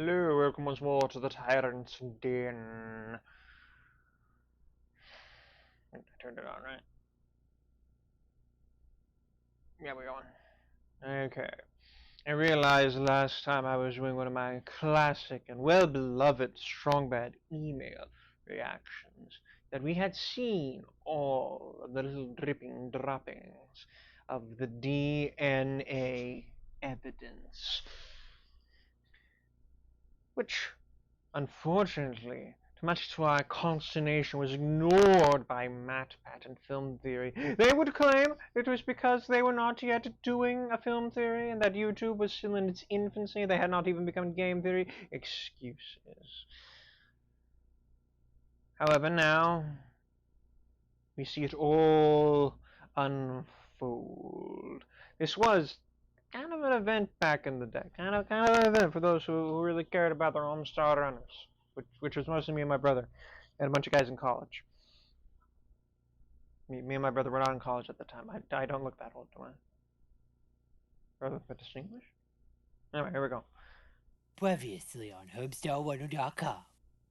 Hello, welcome once more to the Tyrant-Den. I turned it on, right? Yeah, we're going. Okay. I realized last time I was doing one of my classic and well-beloved strong bad email reactions that we had seen all of the little dripping droppings of the DNA evidence, which unfortunately, much to our consternation, was ignored by MatPat and Film Theory. They would claim it was because they were not yet doing a film theory and that YouTube was still in its infancy. They had not even become game theory. Excuses. However, now we see it all unfold. This was kind of an event back in the day. Kind of an event for those who really cared about their Homestar runners, which was mostly me and my brother, and a bunch of guys in college. Me and my brother were not in college at the time. I don't look that old, do I? Brother, but distinguished? Anyway, here we go. Previously on Homestar10.com.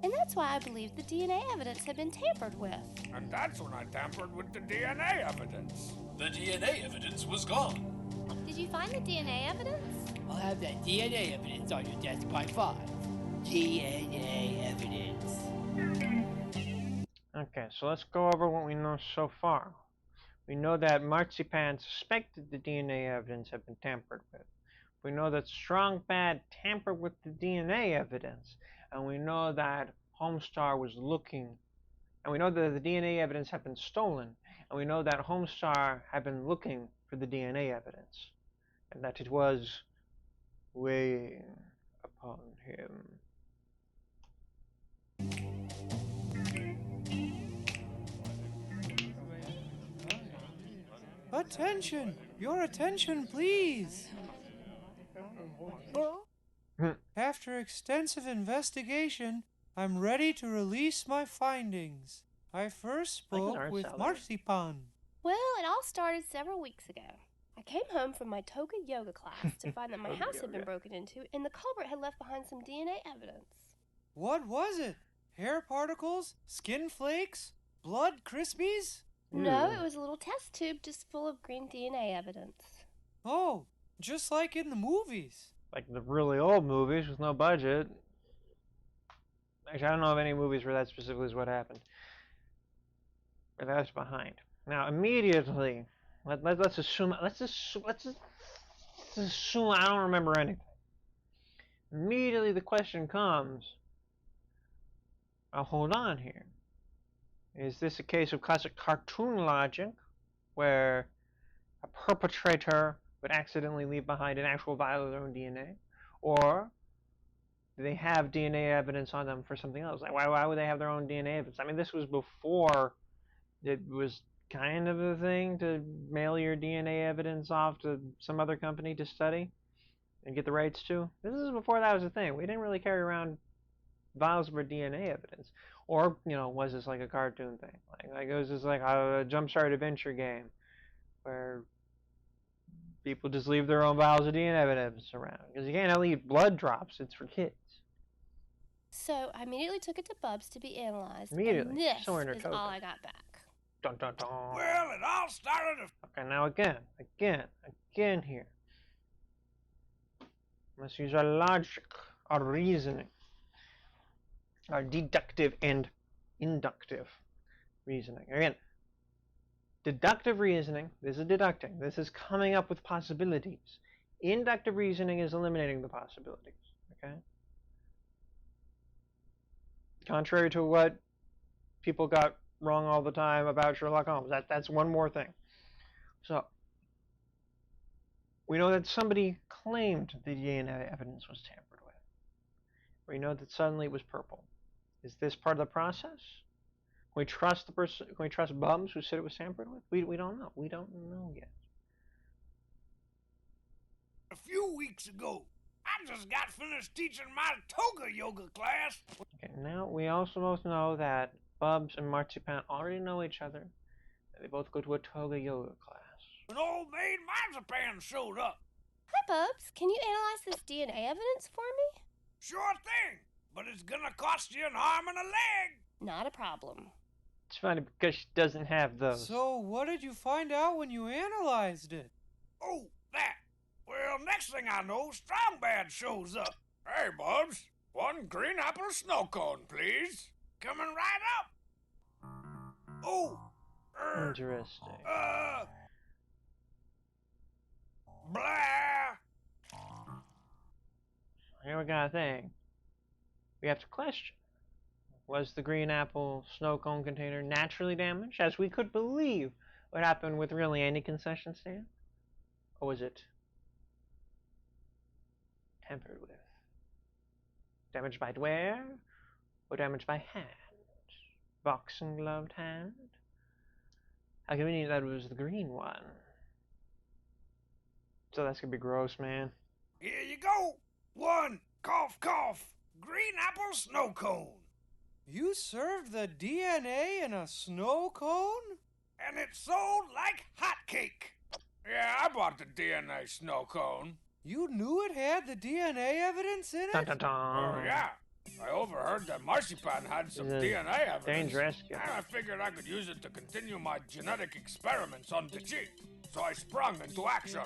And that's why I believe the DNA evidence had been tampered with. And that's when I tampered with the DNA evidence. The DNA evidence was gone. Did you find the DNA evidence? I'll have that DNA evidence on your desk by 5. DNA evidence. Okay, so let's go over what we know so far. We know that Marzipan suspected the DNA evidence had been tampered with. We know that Strong Bad tampered with the DNA evidence. And we know that Homestar was looking. And we know that the DNA evidence had been stolen. And we know that Homestar had been looking for the DNA evidence. And that it was weighing upon him. Attention! Your attention, please! After extensive investigation, I'm ready to release my findings. I first spoke with Marzipan. Well, it all started several weeks ago. I came home from my toga yoga class to find that my house had been broken into and the culprit had left behind some DNA evidence. What was it? Hair particles? Skin flakes? Blood crispies? No, it was a little test tube just full of green DNA evidence. Oh, just like in the movies. Like the really old movies with no budget. Actually, I don't know of any movies where that specifically is what happened. But that's behind. Now, immediately, let's assume I don't remember anything. Immediately, the question comes. I'll hold on here. Is this a case of classic cartoon logic, where a perpetrator would accidentally leave behind an actual vial of their own DNA, or do they have DNA evidence on them for something else? Like, why would they have their own DNA evidence? I mean, this was before it was kind of a thing to mail your DNA evidence off to some other company to study and get the rights to. This is before that was a thing. We didn't really carry around vials of our DNA evidence. Or, was this like a cartoon thing? Like it was just like a Jumpstart adventure game where people just leave their own vials of DNA evidence around. Because you can't leave blood drops. It's for kids. So I immediately took it to Bubs to be analyzed. Immediately. And this So is all I got back. Dun, dun, dun. Well, it all started. Okay, now again here. Let's use our logic, our reasoning, our deductive and inductive reasoning. Again, deductive reasoning, this is deducting. This is coming up with possibilities. Inductive reasoning is eliminating the possibilities. Okay? Contrary to what people got wrong all the time about Sherlock Holmes. That's one more thing. So, we know that somebody claimed the DNA evidence was tampered with. We know that suddenly it was purple. Is this part of the process? Can we trust the person? Can we trust Bums who said it was tampered with? We don't know. We don't know yet. A few weeks ago, I just got finished teaching my toga yoga class. Okay, now we also both know that Bubs and Marzipan already know each other. They both go to a toga yoga class. When old maid Marzipan showed up. Hi, Bubs. Can you analyze this DNA evidence for me? Sure thing, but it's gonna cost you an arm and a leg. Not a problem. It's funny because she doesn't have those. So, what did you find out when you analyzed it? Oh, that. Well, next thing I know, Strong Bad shows up. Hey, Bubs. One green apple snow cone, please. Coming right up. Oh. Interesting. Blah. Here we got a thing. We have to question. Was the green apple snow cone container naturally damaged, as we could believe would happen with really any concession stand? Or was it tampered with? Damaged by wear? Or damaged by hand? Boxing gloved hand? How convenient that it was the green one. So that's gonna be gross, man. Here you go. One, cough, cough. Green apple snow cone. You served the DNA in a snow cone? And it sold like hotcake. Yeah, I bought the DNA snow cone. You knew it had the DNA evidence in it? Dun, dun, dun. Oh, yeah. I overheard that Marzipan had some This is DNA evidence. dangerous. And I figured I could use it to continue my genetic experiments on the cheap. So I sprung into action.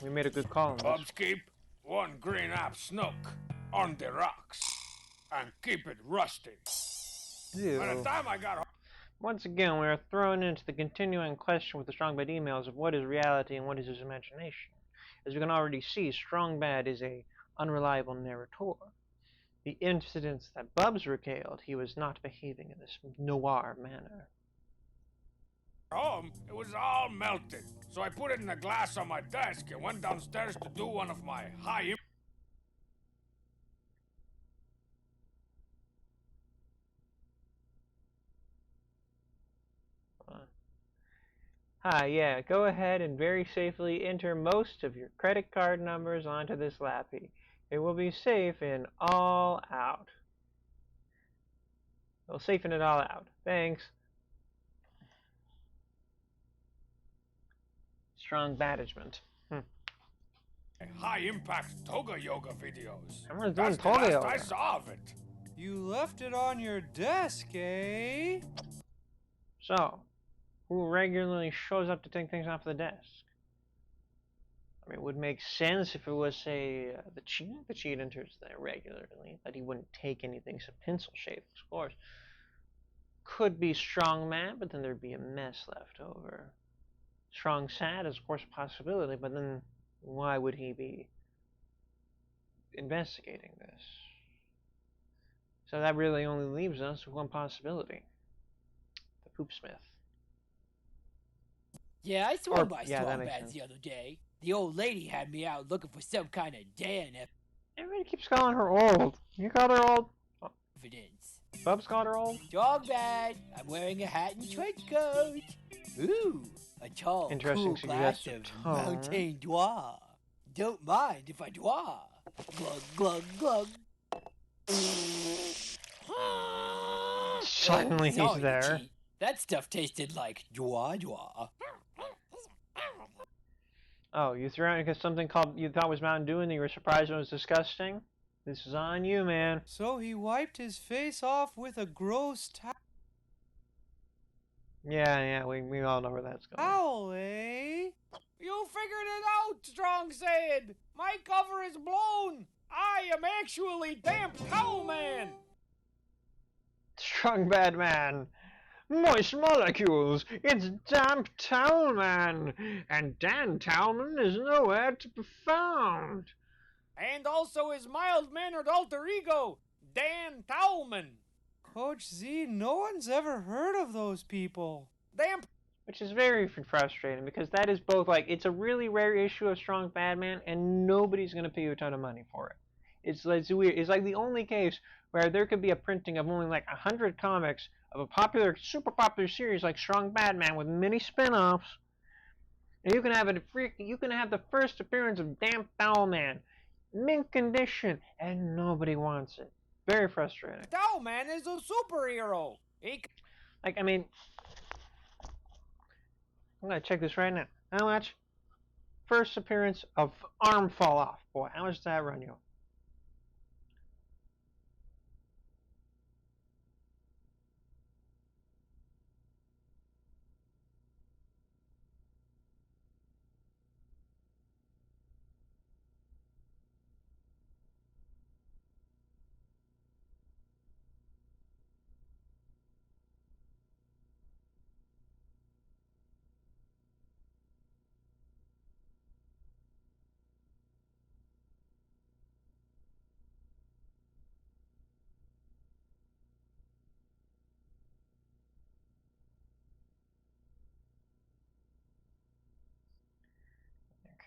We made a good call on this. Bubs keep one green app snook on the rocks. And keep it rusting. Ew. By the time I got home, Once again, we are thrown into the continuing question with the Strong Bad emails of what is reality and what is his imagination. As we can already see, Strong Bad is a unreliable narrator. The incidents that Bubs recaled, he was not behaving in this noir manner. it was all melted. So I put it in a glass on my desk and went downstairs to do one of my high Hi, yeah, go ahead and very safely enter most of your credit card numbers onto this lappy. It will be safe in all out. We'll safen it all out. Thanks. Strong management. high impact toga yoga videos. Everyone's doing That's the toga last yoga. I saw of it. You left it on your desk, eh? So, who regularly shows up to take things off the desk? I mean, it would make sense if it was, say, the cheat. The cheat enters there regularly, that he wouldn't take anything so pencil shaped, of course. Could be Strong Man, but then there'd be a mess left over. Strong Sad is, of course, a possibility, but then why would he be investigating this? So that really only leaves us with one possibility. The Poopsmith. Yeah, I swung Or- by yeah, that Strong makes Bads sense. the other day. The old lady had me out looking for some kind of DNF Everybody keeps calling her old. You called her old? evidence. Bubs called her old? Strong Bad, I'm wearing a hat and trench coat. Ooh, a tall, Interesting cool glass of suggestive tone. Mountain Dew. Don't mind if I dwa. Glug, glug, glug. Suddenly Sorry, he's there. Cheat. That stuff tasted like dwa dwa. Oh, you threw out because something called you thought was Mountain Dew and you were surprised it was disgusting? This is on you, man. So he wiped his face off with a gross Yeah, we all know where that's going. towel, eh? You figured it out, Strong said. My cover is blown. I am actually Damp Towel Man. Strong Bad Man. Moist molecules. It's Damp Towel Man. And Dan Towelman is nowhere to be found. And also his mild-mannered alter ego, Dan Towelman. Coach Z, no one's ever heard of those people. Damp Which is very frustrating because that is both like it's a really rare issue of Strong Bad Man and nobody's gonna pay you a ton of money for it. It's weird. It's like the only case where there could be a printing of only like 100 comics of a popular, super popular series like Strong Bad Man with many spin-offs, and you can have the first appearance of Damp Towel Man, mint condition, and nobody wants it. Very frustrating. Towel Man is a superhero. Like, I mean, I'm gonna check this right now. How much? first appearance of Arm Fall Off. Boy, how much does that run you?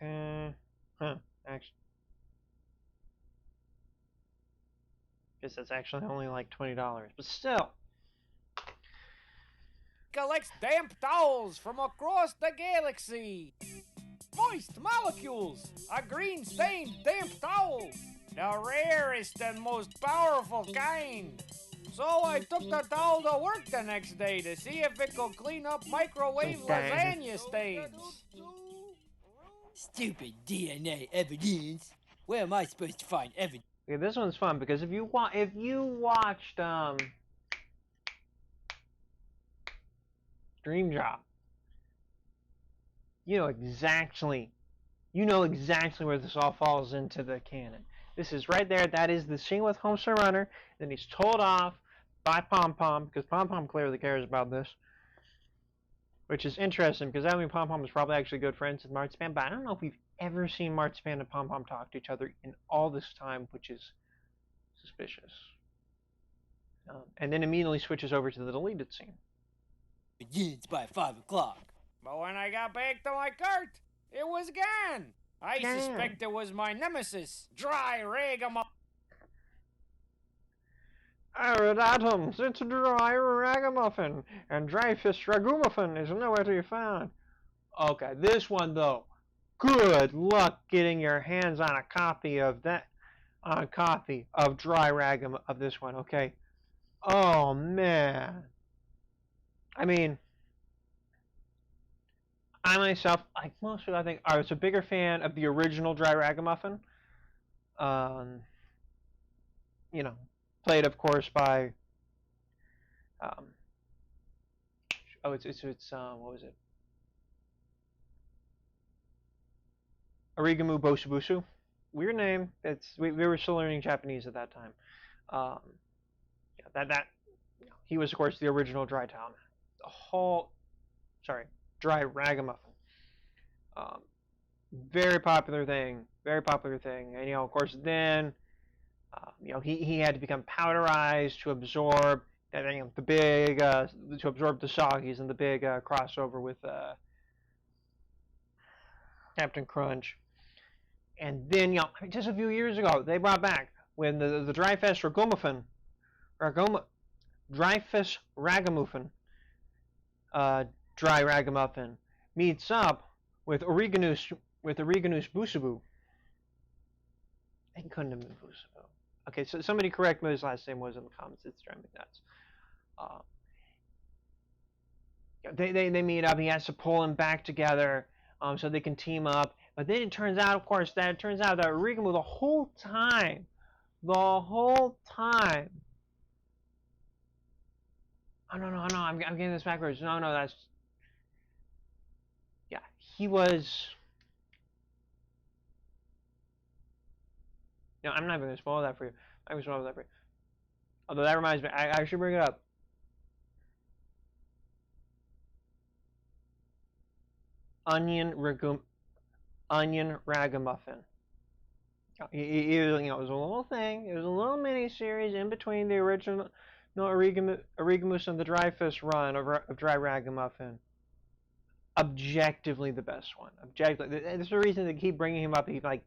Okay. Huh. Actually, guess that's actually only like $20, but still. Collects damp towels from across the galaxy. Moist molecules, a green stained damp towel, the rarest and most powerful kind. So I took the towel to work the next day to see if it could clean up microwave lasagna stains. Stupid DNA evidence. Where am I supposed to find evidence? Okay, this one's fun because if you watched Dream Job, you know exactly where this all falls into the canon. This is right there. That is the scene with Homestar Runner. Then he's told off by Pom Pom because Pom Pom clearly cares about this, which is interesting because I mean Pom Pom is probably actually good friends with Marzipan, but I don't know if we've ever seen Marzipan and Pom Pom talk to each other in all this time, which is suspicious. And then immediately switches over to the deleted scene. Begins by 5 o'clock. But when I got back to my cart, it was gone. I suspect it was my nemesis, Dry Ragamuffin. Arid Atoms, it's a Dry Ragamuffin, and Dry Fist Ragamuffin is nowhere to be found. Okay, this one though, good luck getting your hands on a copy of that, Dry Ragam of this one, okay? Oh man. I mean, I myself, like most people, I think, I was a bigger fan of the original Dry Ragamuffin. You know, played, of course, by, what was it? Arigamu Bosubusu. Weird name. We were still learning Japanese at that time. He was, of course, the original Dry Town. Dry Ragamuffin. Very popular thing. And, you know, of course, then, you know, he had to become powderized to absorb, you know, the big, to absorb the soggies and the big crossover with Captain Crunch. And then, you know, just a few years ago, they brought back when the Dryfest Dryfest Ragamuffin, Dry Ragamuffin meets up with Origanus Busubu. It couldn't have been Busubu. Okay, so somebody correct me what his last name was in the comments. It's driving me nuts. They meet up. He has to pull them back together so they can team up. But then it turns out, of course, that Origamu the whole time. Oh, no, I'm getting this backwards. No, that's... Yeah, he was... No, I'm not even going to spoil that for you. Although that reminds me, I should bring it up. Onion Ragamuffin. It was a little thing. It was a little mini-series in between the original Origamus and the Dryfist run of Dry Ragamuffin. Objectively the best one. Objectively. There's the reason they keep bringing him up. He like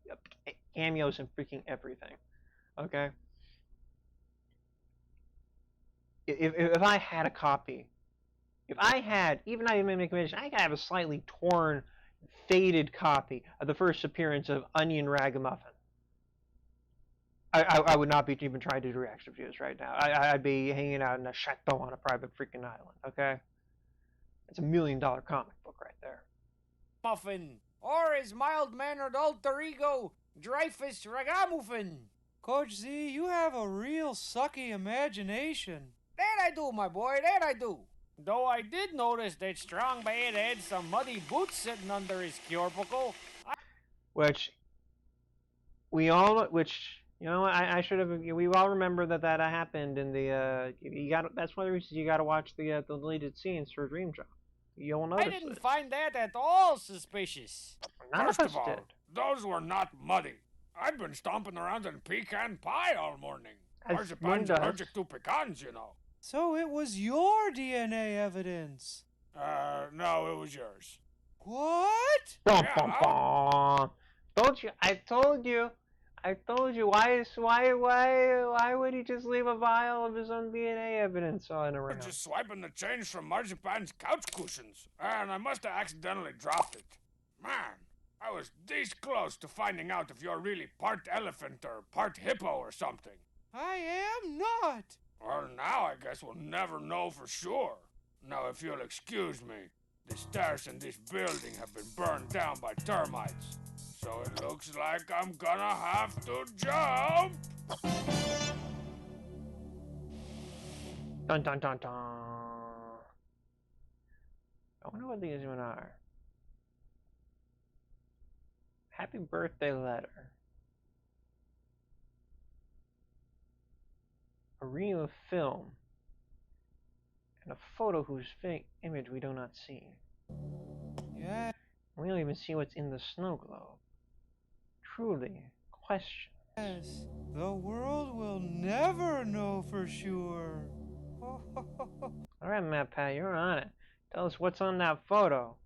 cameos in freaking everything. Okay? If I had a copy, even I didn't make a mention, I could have a slightly torn, faded copy of the first appearance of Onion Ragamuffin. I would not be even trying to do reaction videos right now. I'd be hanging out in a chateau on a private freaking island, okay? It's $1 million comic book right there. Muffin, or his mild-mannered alter ego, Dreyfus Ragamuffin. Coach Z, you have a real sucky imagination. That I do, my boy, that I do. Though I did notice that Strong Bad had some muddy boots sitting under his cubicle. Which you know, I should have. We all remember that happened in the. You got. That's one of the reasons you got to watch the deleted scenes for Dream Job. You'll notice. I didn't find that at all suspicious. None First of us of all, did. those were not muddy. I've been stomping around in pecan pie all morning. As Marzipan's one does. allergic to pecans, you know. So it was your DNA evidence. No, it was yours. What? Bum, Yeah, bum, bum. Told you. I told you. Why would he just leave a vial of his own DNA evidence on I'm around? just swiping the change from Marzipan's couch cushions, and I must have accidentally dropped it. Man, I was this close to finding out if you're really part elephant or part hippo or something. I am not. Well, now I guess we'll never know for sure. Now, if you'll excuse me, the stairs in this building have been burned down by termites. So it looks like I'm gonna have to jump! Dun dun dun dun. I wonder what these one are. Happy birthday letter. A reel of film. And a photo whose fake image we do not see. Yeah. We don't even see what's in the snow globe. Truly, question. Yes. The world will never know for sure. Alright, Matt Pat, you're on it. Tell us what's on that photo.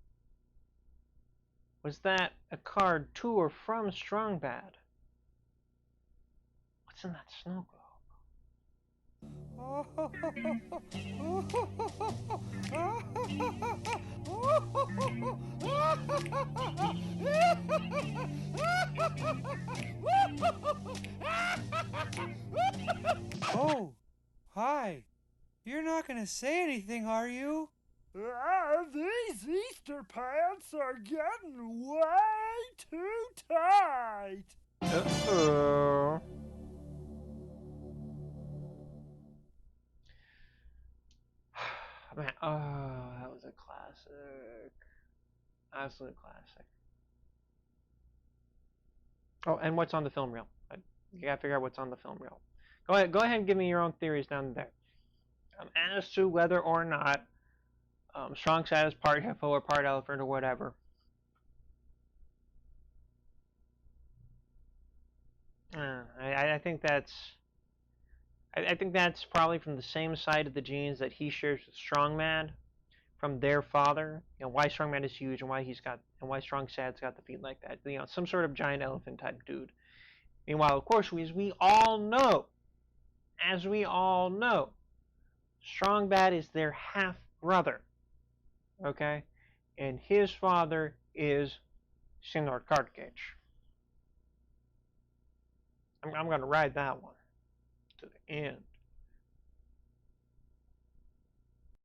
Was that a card to or from Strong Bad? What's in that snow Oh, hi. You're not gonna say anything, are you? These Easter pants are getting way too tight. Uh-oh. Man, oh, that was a classic. Absolute classic. Oh, and what's on the film reel? You gotta figure out what's on the film reel. Go ahead and give me your own theories down there. As to whether or not Strong Sad is part hippo or part elephant or whatever. I think that's probably from the same side of the genes that he shares with Strongman from their father. You know why Strongman is huge and why Strong Sad's got the feet like that. You know, some sort of giant elephant type dude. Meanwhile, of course, as we all know, Strong Bad is their half brother. Okay, and his father is Senor Cardcage. I'm going to ride that one to the end.